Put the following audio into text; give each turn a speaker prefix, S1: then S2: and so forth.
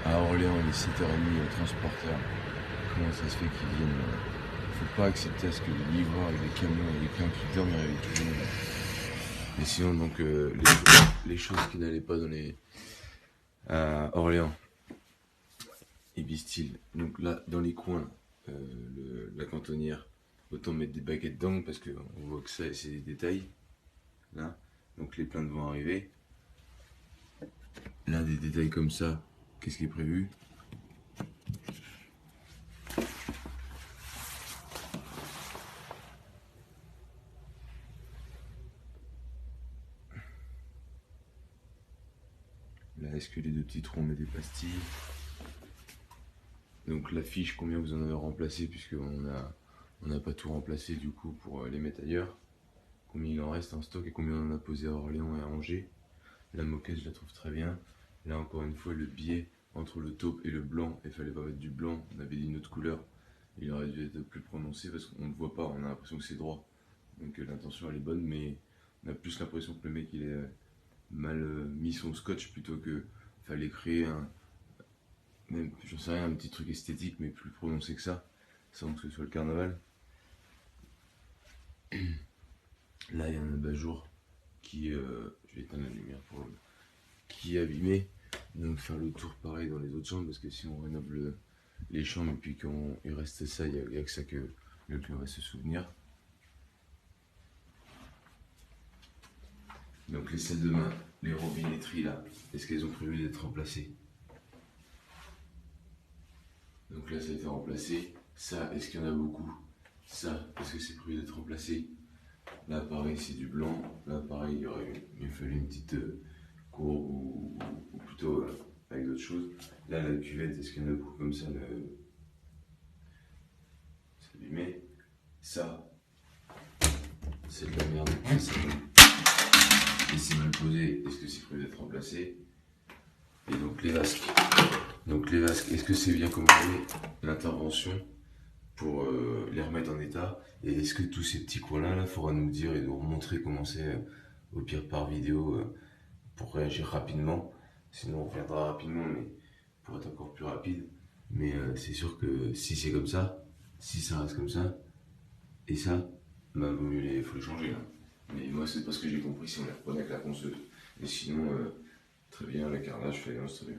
S1: À Orléans, il est 7h30 au transporteur. Comment ça se fait qu'ils viennent Faut pas accepter à ce que les livreurs et les camions et les clients qui dorment ils réveillent tout le monde. Et sinon, donc, les choses qui n'allaient pas dans les. À Orléans et Bistille. Donc là, dans les coins, la cantonnière, autant mettre des baguettes d'angle parce qu'on voit que ça, c'est des détails. Là, donc les plaintes vont arriver. Là, des détails comme ça, qu'est-ce qui est prévu? Là, est-ce que les deux petits trous, on met des pastilles? Donc la fiche, combien vous en avez remplacé, on n'a pas tout remplacé du coup pour les mettre ailleurs. Combien il en reste en stock et combien on en a posé à Orléans et à Angers. La moquette, je la trouve très bien. Là, encore une fois, le biais entre le taupe et le blanc, il fallait pas mettre du blanc, on avait dit une autre couleur. Il aurait dû être plus prononcé parce qu'on ne le voit pas, on a l'impression que c'est droit. Donc l'intention elle est bonne, mais on a plus l'impression que le mec il est mal mis son scotch plutôt que fallait créer un, même, j'en sais rien, un petit truc esthétique, mais plus prononcé que ça, sans que ce soit le carnaval. Là, il y a un abat-jour qui, je vais éteindre la lumière pour le, qui est abîmé. Donc faire le tour pareil dans les autres chambres, parce que si on rénove les chambres et puis qu'il reste ça, il n'y a que ça que le client va se souvenir. Donc les salles de bain, les robinetteries là, est-ce qu'elles ont prévu d'être remplacées? Donc là ça a été remplacé. Ça, est-ce qu'il y en a beaucoup? Ça, est-ce que c'est prévu d'être remplacé? Là pareil c'est du blanc. Là pareil il aurait mieux fallu une petite courbe ou plutôt avec d'autres choses. Là la cuvette, est-ce qu'il y en a beaucoup comme ça c'est abîmé. Ça, c'est de la merde. Et c'est mal posé, est-ce que c'est prévu d'être remplacé? Et donc les vasques. Donc les vasques, est-ce que c'est bien commandé l'intervention pour les remettre en état? Et est-ce que tous ces petits coins-là, il faudra nous dire et nous montrer comment c'est, au pire par vidéo, pour réagir rapidement? Sinon on reviendra rapidement, mais pour être encore plus rapide. Mais c'est sûr que si c'est comme ça, si ça reste comme ça, et ça, bah vaut mieux faut le changer là. Mais moi c'est pas ce que j'ai compris si on les reprenait avec la ponceuse. Mais sinon, très bien, le carrelage fait très bien.